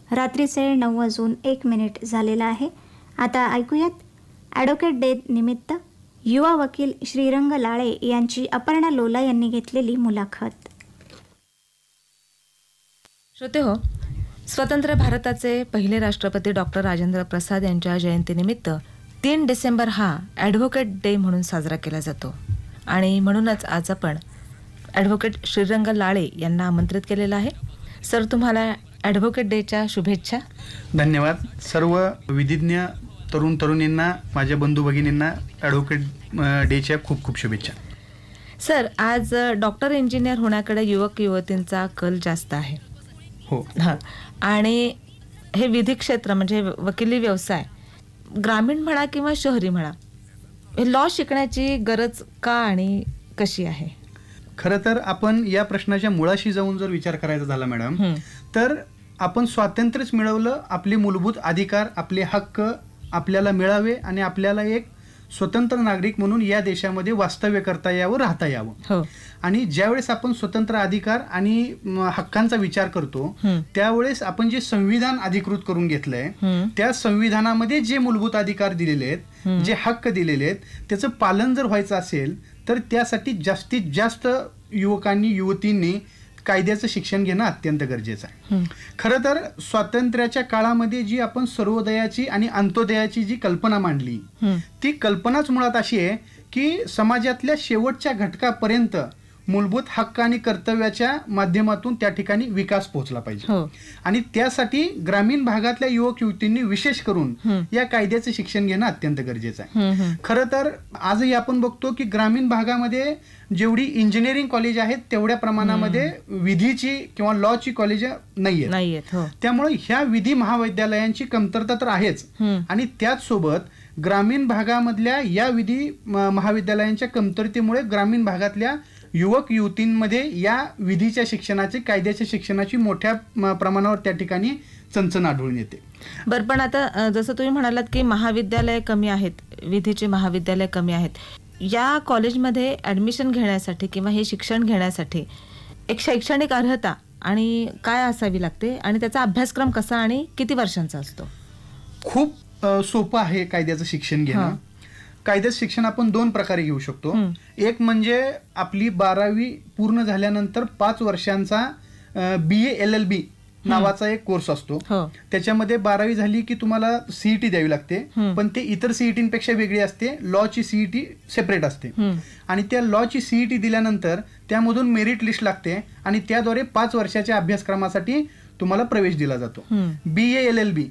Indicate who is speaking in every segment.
Speaker 1: रात्रीचे 9:01 झालेला आहे. आता ऐकूयात ॲडव्होकेट डे निमित्त युवा वकील श्रीरंग लाळे यांची अपर्णा लोला यांनी घेतलेली मुलाखत.
Speaker 2: श्रोते हो, स्वतंत्र भारताचे पहिले राष्ट्रपती डॉक्टर राजेंद्र प्रसाद यांच्या जयंतीनिमित्त 3 डिसेंबर हा ॲडव्होकेट डे म्हणून साजरा केला जातो आणि म्हणूनच आज आपण ॲडव्होकेट श्रीरंग लाळे यांना आमंत्रित केलेलं आहे. सर, तुम्हाला ॲडव्होकेट डेच्या शुभेच्छा.
Speaker 3: धन्यवाद. सर्व विधिज्ञ तरुण तरुणींना, माझ्या बंधू भगिनींना ॲडव्होकेट डेच्या खूप खूप शुभेच्छा.
Speaker 2: सर, आज डॉक्टर इंजिनियर होण्याकडे युवक युवतींचा कल जास्त आहे.
Speaker 3: हो.
Speaker 2: हां, आणि हे विधी क्षेत्र म्हणजे वकिली व्यवसाय ग्रामीण म्हणा किंवा शहरी म्हणा, हे लॉ शिकण्याची गरज का आणि कशी आहे?
Speaker 3: खरं तर आपण या प्रश्नाच्या मुळाशी जाऊन जर विचार करायचा झाला मॅडम, तर आपण स्वातंत्र्यच मिळवलं, आपले मूलभूत अधिकार, आपले हक्क आपल्याला मिळावे आणि आपल्याला एक स्वतंत्र नागरिक म्हणून या देशामध्ये वास्तव्य करता यावं, राहता यावं.
Speaker 2: हो.
Speaker 3: आणि ज्यावेळेस आपण स्वतंत्र अधिकार आणि हक्कांचा विचार करतो त्यावेळेस आपण जे संविधान अधिकृत करून घेतलंय त्या संविधानामध्ये जे मूलभूत अधिकार दिलेले आहेत, जे हक्क दिलेले आहेत, त्याचं पालन जर व्हायचं असेल तर त्यासाठी जास्तीत जास्त युवकांनी युवतींनी कायद्याचं शिक्षण घेणं अत्यंत गरजेचं आहे. खरं तर स्वातंत्र्याच्या काळामध्ये जी आपण सर्वोदयाची आणि अंत्योदयाची जी कल्पना मांडली, ती कल्पनाच मुळात अशी आहे की समाजातल्या शेवटच्या घटकापर्यंत मूलभूत हक्क आणि कर्तव्याच्या माध्यमातून त्या ठिकाणी विकास पोहोचला पाहिजे. आणि त्यासाठी ग्रामीण भागातल्या युवक युवतींनी विशेष करून या कायद्याचं शिक्षण घेणं अत्यंत गरजेचं आहे. खरं तर आजही आपण बघतो की ग्रामीण भागामध्ये जेवढी इंजिनिअरिंग कॉलेज आहेत तेवढ्या प्रमाणामध्ये विधीची किंवा लॉची कॉलेज नाहीयेत. त्यामुळे ह्या विधी महाविद्यालयांची कमतरता तर आहेच, आणि त्याच सोबत ग्रामीण भागामधल्या या विधी महाविद्यालयांच्या कमतरतेमुळे ग्रामीण भागातल्या युवक युवतींमध्ये या विधीच्या शिक्षणाची, कायद्याच्या शिक्षणाची मोठ्या प्रमाणावर त्या ठिकाणी चणचण आढळून येते.
Speaker 2: बरं, पण आता जसं तुम्ही म्हणालात की महाविद्यालय कमी आहेत, विधीचे महाविद्यालय कमी आहेत, या कॉलेजमध्ये ॲडमिशन घेण्यासाठी किंवा हे शिक्षण घेण्यासाठी एक शैक्षणिक अर्हता आणि काय असावी लागते आणि त्याचा अभ्यासक्रम कसा आणि किती वर्षांचा असतो?
Speaker 3: खूप सोपं आहे कायद्याचं शिक्षण घेणं. कायद्याचं शिक्षण आपण 2 प्रकारे घेऊ शकतो. एक म्हणजे आपली 12वी पूर्ण झाल्यानंतर 5 वर्षांचा BA LLB नावाचा एक कोर्स असतो. त्याच्यामध्ये 12वी झाली की तुम्हाला CET द्यावी लागते, पण ते इतर CET-पेक्षा वेगळी असते. लॉची CET सेपरेट असते आणि त्या लॉची CET दिल्यानंतर त्यामधून मेरिट लिस्ट लागते आणि त्याद्वारे 5 वर्षाच्या अभ्यासक्रमासाठी तुम्हाला प्रवेश दिला जातो. BA LLB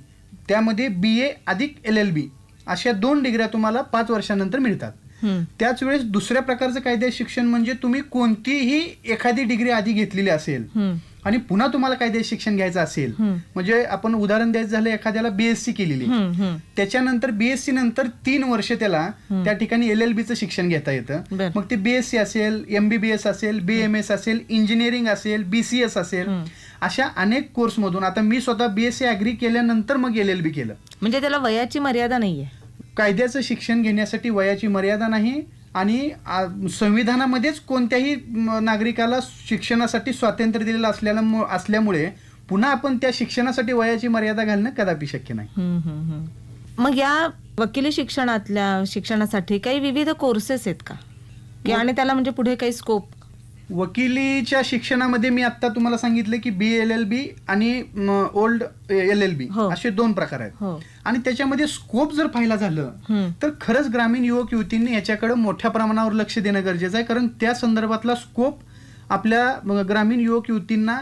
Speaker 3: त्यामध्ये BA अधिक LLB अशा 2 डिग्र्या तुम्हाला 5 वर्षानंतर मिळतात. त्याच वेळेस दुसऱ्या प्रकारचं कायद्याचं शिक्षण म्हणजे तुम्ही कोणतीही एखादी डिग्री आधी घेतलेली असेल आणि पुन्हा तुम्हाला कायद्याचं शिक्षण घ्यायचं असेल, म्हणजे आपण उदाहरण द्यायचं झालं, एखाद्याला BSc केलेली, त्याच्यानंतर BSc नंतर 3 वर्ष त्याला त्या ठिकाणी LLBचं शिक्षण घेता येतं. मग ते BSc असेल, MBBS असेल, BMS असेल, इंजिनिअरिंग असेल, BCS असेल, अशा अनेक कोर्समधून. आता मी स्वतः BSc ॲग्री केल्यानंतर मग LLB केलं.
Speaker 2: म्हणजे त्याला वयाची मर्यादा नाहीये.
Speaker 3: कायद्याचं शिक्षण घेण्यासाठी वयाची मर्यादा नाही आणि संविधानामध्येच कोणत्याही नागरिकाला शिक्षणासाठी स्वातंत्र्य दिलेलं असल्यामुळे पुन्हा आपण त्या शिक्षणासाठी वयाची मर्यादा घालणं कदापि शक्य नाही.
Speaker 2: मग या वकिली शिक्षणासाठी काही विविध कोर्सेस आहेत का, आणि त्याला म्हणजे पुढे काही स्कोप?
Speaker 3: वकिलीच्या शिक्षणामध्ये मी आता तुम्हाला सांगितलं की BA LLB आणि ओल्ड LLB असे 2 प्रकार आहेत. आणि त्याच्यामध्ये स्कोप जर पाहिला झालं तर खरंच ग्रामीण युवक युवतींनी याच्याकडे मोठ्या प्रमाणावर लक्ष देणं गरजेचं आहे, कारण त्या संदर्भातला स्कोप आपल्या ग्रामीण युवक युवतींना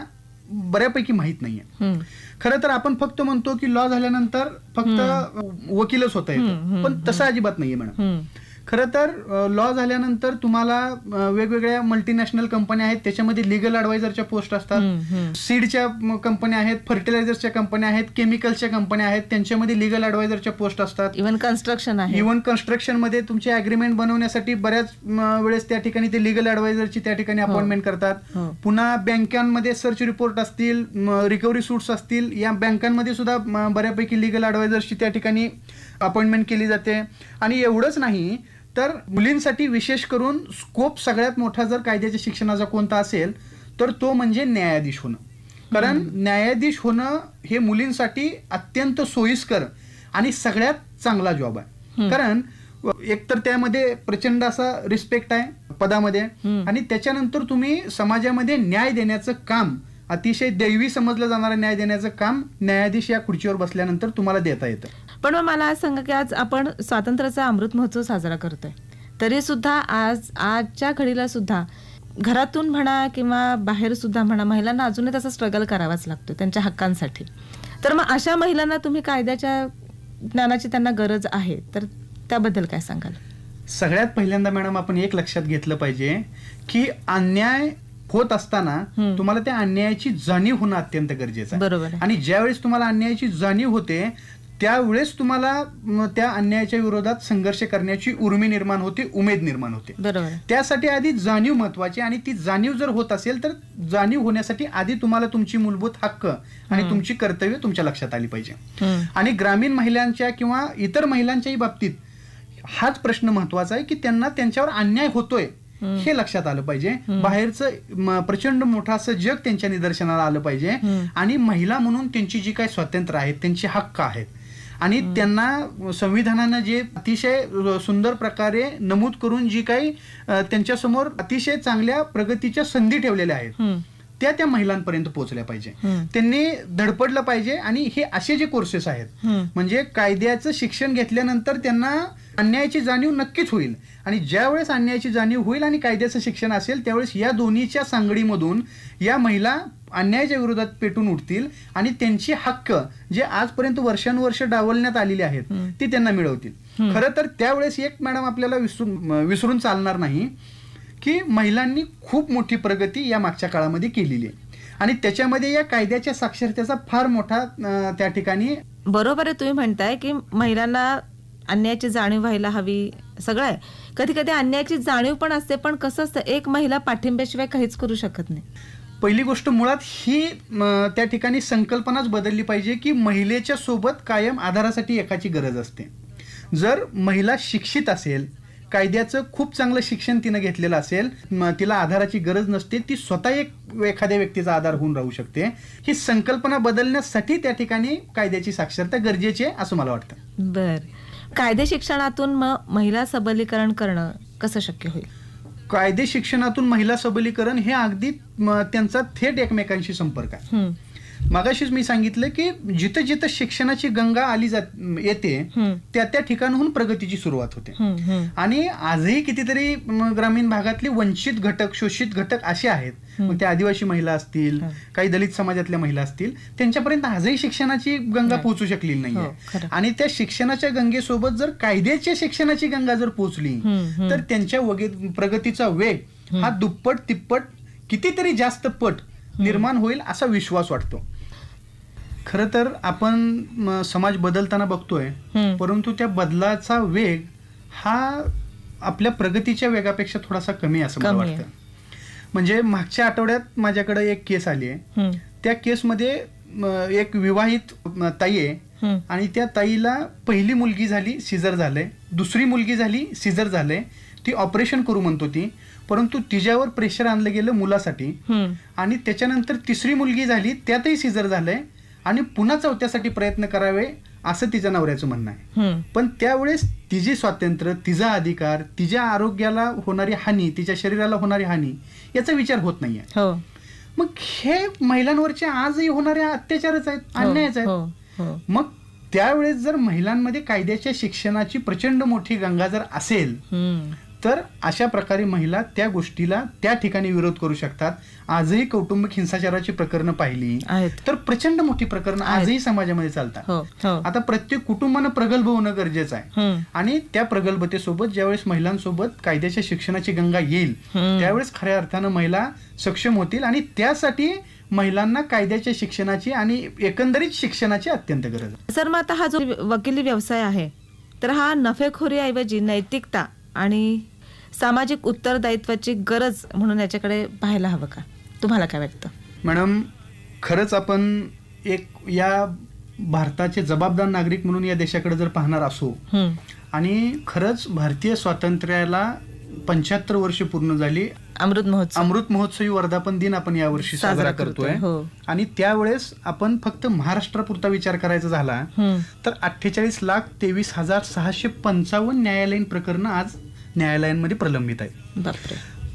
Speaker 3: बऱ्यापैकी माहित नाहीये. खरं तर आपण फक्त म्हणतो की लॉ झाल्यानंतर फक्त वकीलच होता येतं, पण तसं अजिबात नाहीये मॅडम. खरं तर लॉ झाल्यानंतर तुम्हाला वेगवेगळ्या मल्टीनॅशनल कंपन्या आहेत, त्याच्यामध्ये लिगल ॲडवायझरच्या पोस्ट असतात, सीडच्या कंपन्या आहेत, फर्टिलायझर्सच्या कंपन्या आहेत, केमिकल्सच्या कंपन्या आहेत, त्यांच्यामध्ये लिगल ॲडवायझरच्या पोस्ट असतात.
Speaker 2: इव्हन
Speaker 3: कन्स्ट्रक्शन मध्ये तुमचे अग्रीमेंट बनवण्यासाठी बऱ्याच वेळेस त्या ठिकाणी ते लिगल ॲडवायझरची त्या ठिकाणी अपॉइंटमेंट करतात. पुन्हा बँकांमध्ये सर्च रिपोर्ट असतील, रिकव्हरी सूट्स असतील, या बँकांमध्ये सुद्धा बऱ्यापैकी लिगल ॲडवायझरची त्या ठिकाणी अपॉइंटमेंट केली जाते. आणि एवढंच नाही तर मुलींसाठी विशेष करून स्कोप सगळ्यात मोठा जर कायद्याच्या शिक्षणाचा कोणता असेल तर तो म्हणजे न्यायाधीश होणं. कारण न्यायाधीश होणं हे मुलींसाठी अत्यंत सोयीस्कर आणि सगळ्यात चांगला जॉब आहे. कारण एकतर त्यामध्ये प्रचंड असा रिस्पेक्ट आहे पदामध्ये, आणि त्याच्यानंतर तुम्ही समाजामध्ये न्याय देण्याचं काम, अतिशय दैवी समजलं जाणारं न्याय देण्याचं काम न्यायाधीश या खुर्चीवर बसल्यानंतर तुम्हाला देता येतं.
Speaker 2: पण मग मला आज सांगा की आज आपण स्वातंत्र्याचा अमृत महोत्सव साजरा करतोय, तरी सुद्धा आजच्या घडीला सुद्धा घरातून म्हणा किंवा बाहेर सुद्धा म्हणा महिलांना अजूनही तसा स्ट्रगल करावाच लागतो त्यांच्या हक्कांसाठी. तर मग अशा महिलांना तुम्ही कायद्याच्या ज्ञानाची त्यांना गरज आहे, तर त्याबद्दल काय सांगाल?
Speaker 3: सगळ्यात पहिल्यांदा मॅडम आपण एक लक्षात घेतलं पाहिजे की अन्याय होत असताना तुम्हाला त्या अन्यायाची जाणीव होणं अत्यंत गरजेचं आहे.
Speaker 2: बरोबर.
Speaker 3: आणि ज्यावेळेस तुम्हाला अन्यायाची जाणीव होते त्यावेळेस तुम्हाला त्या अन्यायाच्या विरोधात संघर्ष करण्याची उर्मी निर्माण होते, उमेद निर्माण होते.
Speaker 2: बरोबर.
Speaker 3: त्यासाठी आधी जाणीव महत्वाची, आणि ती जाणीव जर होत असेल तर जाणीव होण्यासाठी आधी तुम्हाला तुमची मूलभूत हक्क आणि तुमची कर्तव्य तुमच्या लक्षात आली पाहिजे. आणि ग्रामीण महिलांच्या किंवा इतर महिलांच्याही बाबतीत हाच प्रश्न महत्वाचा आहे की त्यांना त्यांच्यावर अन्याय होतोय हे लक्षात आलं पाहिजे. बाहेरचं प्रचंड मोठं असं जग त्यांच्या निदर्शनाला आलं पाहिजे, आणि महिला म्हणून त्यांची जी काही स्वातंत्र्य आहेत, त्यांची हक्क आहेत, आणि त्यांना संविधानानं जे अतिशय सुंदर प्रकारे नमूद करून जी काही त्यांच्यासमोर अतिशय चांगल्या प्रगतीच्या संधी ठेवलेल्या आहेत त्या महिलांपर्यंत पोहोचल्या पाहिजे. त्यांनी धडपडलं पाहिजे. आणि हे असे जे कोर्सेस आहेत, म्हणजे कायद्याचं शिक्षण घेतल्यानंतर त्यांना अन्यायाची जाणीव नक्कीच होईल, आणि ज्यावेळेस अन्यायाची जाणीव होईल आणि कायद्याचं शिक्षण असेल त्यावेळेस या दोन्हीच्या सांगडीमधून या महिला अन्यायाच्या विरोधात पेटून उठतील आणि त्यांची हक्क जे आजपर्यंत वर्षानुवर्ष डावलण्यात आलेली आहेत ती त्यांना मिळवतील. खरं तर त्यावेळेस एक मॅडम आपल्याला विसरून चालणार नाही की महिलांनी खूप मोठी प्रगती या मागच्या काळामध्ये केलेली आहे, आणि त्याच्यामध्ये या कायद्याच्या साक्षरतेचा फार मोठा त्या ठिकाणी.
Speaker 2: बरोबर आहे, तुम्ही म्हणताय की महिलांना अन्यायाची जाणीव व्हायला हवी, सगळं आहे. कधी कधी अन्यायाची जाणीव पण असते, पण कसं असतं एक महिला पाठिंब्याशिवाय काहीच करू शकत नाही.
Speaker 3: पहिली गोष्ट मुळात ही त्या ठिकाणी संकल्पनाच बदलली पाहिजे की महिलेच्या सोबत कायम आधारासाठी एकाची गरज असते. जर महिला शिक्षित असेल, कायद्याचं खूप चांगलं शिक्षण तिनं घेतलेलं असेल, तिला आधाराची गरज नसते, ती स्वतः एखाद्या व्यक्तीचा आधार होऊन राहू शकते. ही संकल्पना बदलण्यासाठी त्या ठिकाणी कायद्याची साक्षरता गरजेची आहे असं मला वाटतं.
Speaker 2: बर, कायदे शिक्षणातून मग महिला सबलीकरण करणं कसं शक्य होईल?
Speaker 3: कायदे शिक्षणातून महिला सबलीकरण हे अगदी त्यांचा थेट एकमेकांशी संपर्क आहे. मगाशीच मी सांगितलं की जिथं जिथं शिक्षणाची गंगा आली येते त्या त्या ठिकाणाहून प्रगतीची सुरुवात होते. आणि आजही कितीतरी ग्रामीण भागातले वंचित घटक, शोषित घटक असे आहेत, मग ते आदिवासी महिला असतील, काही दलित समाजातल्या महिला असतील, त्यांच्यापर्यंत आजही शिक्षणाची गंगा पोहोचू शकलेली नाहीये. आणि त्या शिक्षणाच्या गंगेसोबत जर कायद्याच्या शिक्षणाची गंगा जर पोहोचली तर त्यांच्या प्रगतीचा वेग हा दुप्पट तिप्पट कितीतरी जास्त पट निर्माण होईल असा विश्वास वाटतो. खरं तर आपण समाज बदलताना बघतोय, परंतु त्या बदलाचा वेग हा आपल्या प्रगतीच्या वेगापेक्षा थोडासा कमी असं मला वाटतं. म्हणजे मागच्या आठवड्यात माझ्याकडे एक केस आली आहे. त्या केसमध्ये एक विवाहित ताई आहे, आणि त्या ताईला पहिली मुलगी झाली, सिझर झालंय, दुसरी मुलगी झाली, सिझर झालंय. ती ऑपरेशन करू म्हणतो ती, परंतु तिच्यावर प्रेशर आणलं गेलं मुलासाठी, आणि त्याच्यानंतर तिसरी मुलगी झाली, त्यातही सिझर झालंय, आणि पुन्हा चौथ्यासाठी प्रयत्न करावे असं तिच्या नवऱ्याचं म्हणणं आहे. पण त्यावेळेस तिचे स्वातंत्र्य, तिचा अधिकार, तिच्या आरोग्याला होणारी हानी, तिच्या शरीराला होणारी हानी याचा विचार होत नाहीये. मग हे महिलांवरचे आजही होणारे अत्याचारच आहेत, अन्यायच आहेत. मग त्यावेळेस जर महिलांमध्ये कायद्याच्या शिक्षणाची प्रचंड मोठी गंगा जर असेल तर अशा प्रकारे महिला त्या गोष्टीला त्या ठिकाणी विरोध करू शकतात. आजही कौटुंबिक हिंसाचाराची प्रकरणं पाहिली तर प्रचंड मोठी प्रकरणं आजही समाजामध्ये चालतात. आता प्रत्येक कुटुंबानं प्रगल्भ होणं गरजेचं आहे, आणि त्या प्रगल्भतेसोबत ज्यावेळेस महिलांसोबत कायद्याच्या शिक्षणाची गंगा येईल त्यावेळेस खऱ्या अर्थानं महिला सक्षम होतील, आणि त्यासाठी महिलांना कायद्याच्या शिक्षणाची आणि एकंदरीत शिक्षणाची अत्यंत गरज आहे.
Speaker 2: सर, मग आता हा जो वकिली व्यवसाय आहे तर हा नफेखोरीऐवजी नैतिकता आणि सामाजिक उत्तरदायित्वाची गरज म्हणून याच्याकडे पाहायला हवं का? तुम्हाला काय वाटतं?
Speaker 3: मॅडम, खरंच आपण एक या भारताचे जबाबदार नागरिक म्हणून या देशाकडे जर पाहणार असू, आणि खरंच भारतीय स्वातंत्र्याला 75 वर्ष पूर्ण झाली. अमृत महोत्सवी वर्धापन दिन आपण यावर्षी साजरा करतोय. आणि त्यावेळेस आपण फक्त महाराष्ट्रापुरता विचार करायचा झाला तर 48,23,655 न्यायालयीन प्रकरणं आज न्यायालयांमध्ये प्रलंबित आहेत.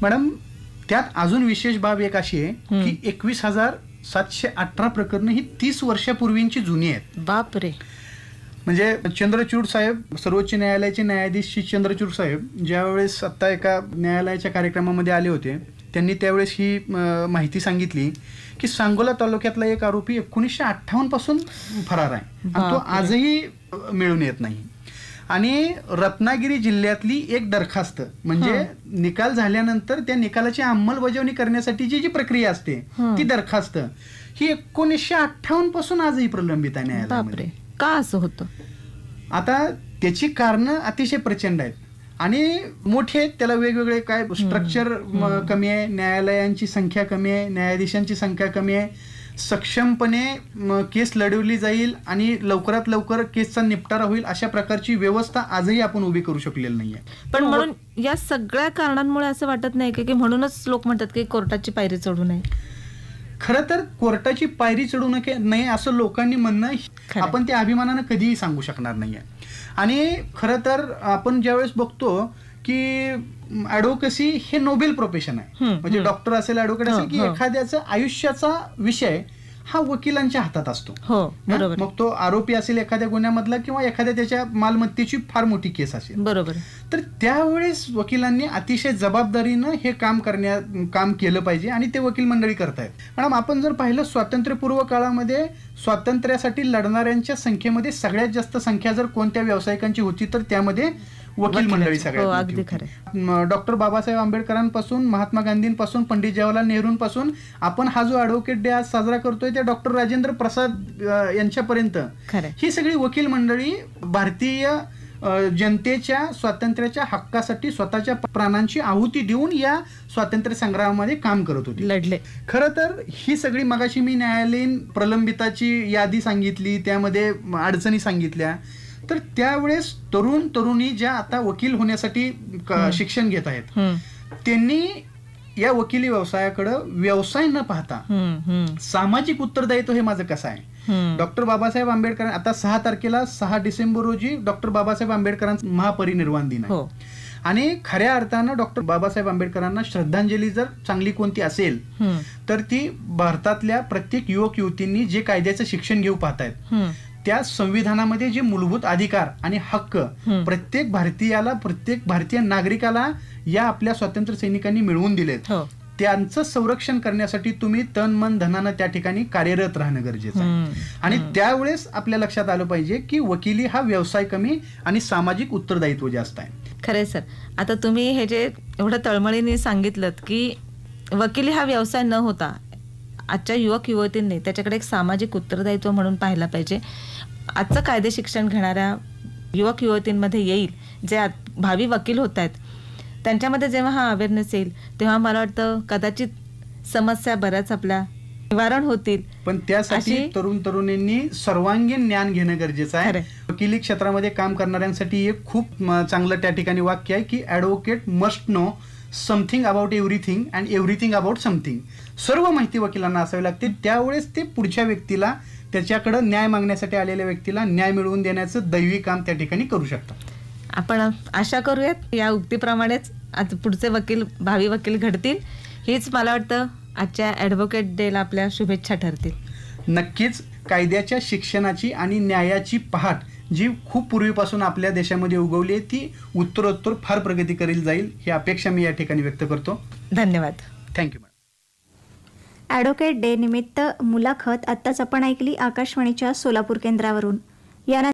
Speaker 3: मॅडम, त्यात अजून विशेष बाब एक अशी आहे की 21,718 प्रकरणं ही 30 वर्षापूर्वींची जुनी आहेत.
Speaker 2: बापरे.
Speaker 3: म्हणजे चंद्रचूड साहेब, सर्वोच्च न्यायालयाचे न्यायाधीश श्री चंद्रचूड साहेब ज्यावेळेस आता एका न्यायालयाच्या कार्यक्रमामध्ये आले होते, त्यांनी त्यावेळेस ही माहिती सांगितली की सांगोला तालुक्यातला एक आरोपी 1958 पासून फरार आहे आणि तो आजही मिळून येत नाही. आणि रत्नागिरी जिल्ह्यातली एक दरखास्त म्हणजे निकाल झाल्यानंतर त्या निकालाची अंमलबजावणी करण्यासाठीची जी प्रक्रिया असते ती दरखास्त ही 1958 पासून आजही प्रलंबित आहे न्यायालयामध्ये.
Speaker 2: का असं होतं?
Speaker 3: आता त्याची कारणं अतिशय प्रचंड आहेत आणि मोठे आहेत. त्याला वेगवेगळे काय स्ट्रक्चर कमी आहे, न्यायालयांची संख्या कमी आहे, न्यायाधीशांची संख्या कमी आहे, सक्षमपणे केस लढवली जाईल आणि लवकरात लवकर केसचा निपटारा होईल अशा प्रकारची व्यवस्था आजही आपण उभी करू शकलेली नाहीये.
Speaker 2: पण म्हणून या सगळ्या कारणांमुळे असं वाटत नाही की म्हणूनच लोक म्हणतात की कोर्टाची पायरी चढू नये.
Speaker 3: खरं तर कोर्टाची पायरी चढू नये असं लोकांनी म्हणणं आपण त्या अभिमानानं कधीही सांगू शकणार नाहीये. आणि खरं तर आपण ज्यावेळेस बघतो की ऍडव्होकेसी हे नोबेल प्रोफेशन आहे. म्हणजे डॉक्टर असेल, ऍडव्होकेट असेल की एखाद्याचा आयुष्याचा विषय हा वकिलांच्या हातात असतो. मग तो आरोपी असेल एखाद्या गुन्ह्यामधला किंवा एखाद्या त्याच्या मालमत्तेची फार मोठी केस असेल.
Speaker 2: बरोबर.
Speaker 3: तर त्यावेळेस वकिलांनी अतिशय जबाबदारीनं हे काम केलं पाहिजे आणि ते वकील मंडळी करतायत. मॅडम, आपण जर पाहिलं स्वातंत्र्यपूर्व काळामध्ये स्वातंत्र्यासाठी लढणाऱ्यांच्या संख्येमध्ये सगळ्यात जास्त संख्या जर कोणत्या व्यावसायिकांची होती तर त्यामध्ये वकील मंडळी सगळ्यात. डॉक्टर बाबासाहेब आंबेडकरांपासून, महात्मा गांधींपासून, पंडित जवाहरलाल नेहरूंपासून आपण हा जो ऍडव्होकेट डे आज साजरा करतोय त्या डॉक्टर राजेंद्र प्रसाद यांच्यापर्यंत ही सगळी वकील मंडळी भारतीय जनतेच्या स्वातंत्र्याच्या हक्कासाठी स्वतःच्या प्राणांची आहुती देऊन या स्वातंत्र्य संग्रामामध्ये काम करत होते,
Speaker 2: लढले.
Speaker 3: खरं तर ही सगळी मगाशी मी न्यायालयीन प्रलंबिताची यादी सांगितली, त्यामध्ये अडचणी सांगितल्या. तर त्यावेळेस तरुणी ज्या आता वकील होण्यासाठी शिक्षण घेत आहेत त्यांनी या वकिली व्यवसायाकडे व्यवसाय न पाहता सामाजिक उत्तरदायित्व हे माझं कसं आहे. डॉक्टर बाबासाहेब आंबेडकर आता 6 डिसेंबर रोजी डॉक्टर बाबासाहेब आंबेडकरांचा महापरिनिर्वाण दिन आहे. आणि खऱ्या अर्थानं डॉक्टर बाबासाहेब आंबेडकरांना श्रद्धांजली जर चांगली कोणती असेल तर ती भारतातल्या प्रत्येक युवक युवतींनी जे कायद्याचं शिक्षण घेऊ पाहतायत त्या संविधानामध्ये जे मूलभूत अधिकार आणि हक्क प्रत्येक भारतीयाला, प्रत्येक भारतीय नागरिकाला या आपल्या स्वातंत्र्य सैनिकांनी मिळवून दिलेत, त्यांचं संरक्षण करण्यासाठी तुम्ही तन मन धनानं त्या ठिकाणी कार्यरत राहणं गरजेचं आहे. आणि त्यावेळेस आपल्या लक्षात आलं पाहिजे की वकिली हा व्यवसाय कमी आणि सामाजिक उत्तरदायित्व जास्त आहे.
Speaker 2: खरंय सर. आता तुम्ही हे जे एवढं तळमळीने सांगितलं की वकिली हा व्यवसाय न होता आजच्या युवक युवतींनी त्याच्याकडे एक सामाजिक उत्तरदायित्व म्हणून पाहायला पाहिजे. आजचं कायदे शिक्षण घेणाऱ्या युवक युवतींमध्ये येईल, जे भावी वकील होत आहेत त्यांच्यामध्ये जेव्हा हा अवेअरनेस येईल तेव्हा मला वाटतं कदाचित समस्या बऱ्याच आपल्या निवारण होतील.
Speaker 3: पण त्यासाठी तरुणींनी सर्वांगीण ज्ञान घेणं गरजेचं आहे. वकिली क्षेत्रामध्ये काम करणाऱ्यांसाठी एक खूप चांगलं त्या ठिकाणी वाक्य आहे की advocate must know something about everything and everything about something. सर्व माहिती वकिलांना असावी लागते, त्यावेळेस ते पुढच्या व्यक्तीला, त्याच्याकडे न्याय मागण्यासाठी आलेल्या व्यक्तीला न्याय मिळवून देण्याचं दैवी काम त्या ठिकाणी करू शकतात.
Speaker 2: आपण आशा करूयात या उक्तीप्रमाणेच आज पुढचे वकील, भावी वकील घडतील. हीच मला वाटतं आजच्या ॲडव्होकेट डेला आपल्या शुभेच्छा ठरतील.
Speaker 3: नक्कीच कायद्याच्या शिक्षणाची आणि न्यायाची पहाट जी खूप पूर्वीपासून आपल्या देशामध्ये उगवली आहे ती उत्तरोत्तर फार प्रगती करील जाईल ही अपेक्षा मी या ठिकाणी व्यक्त करतो.
Speaker 2: धन्यवाद.
Speaker 3: थँक्यू.
Speaker 1: ॲडव्होकेट डे निमित्त मुलाखत आत्ताच आपण ऐकली आकाशवाणीच्या सोलापूर केंद्रावरून. या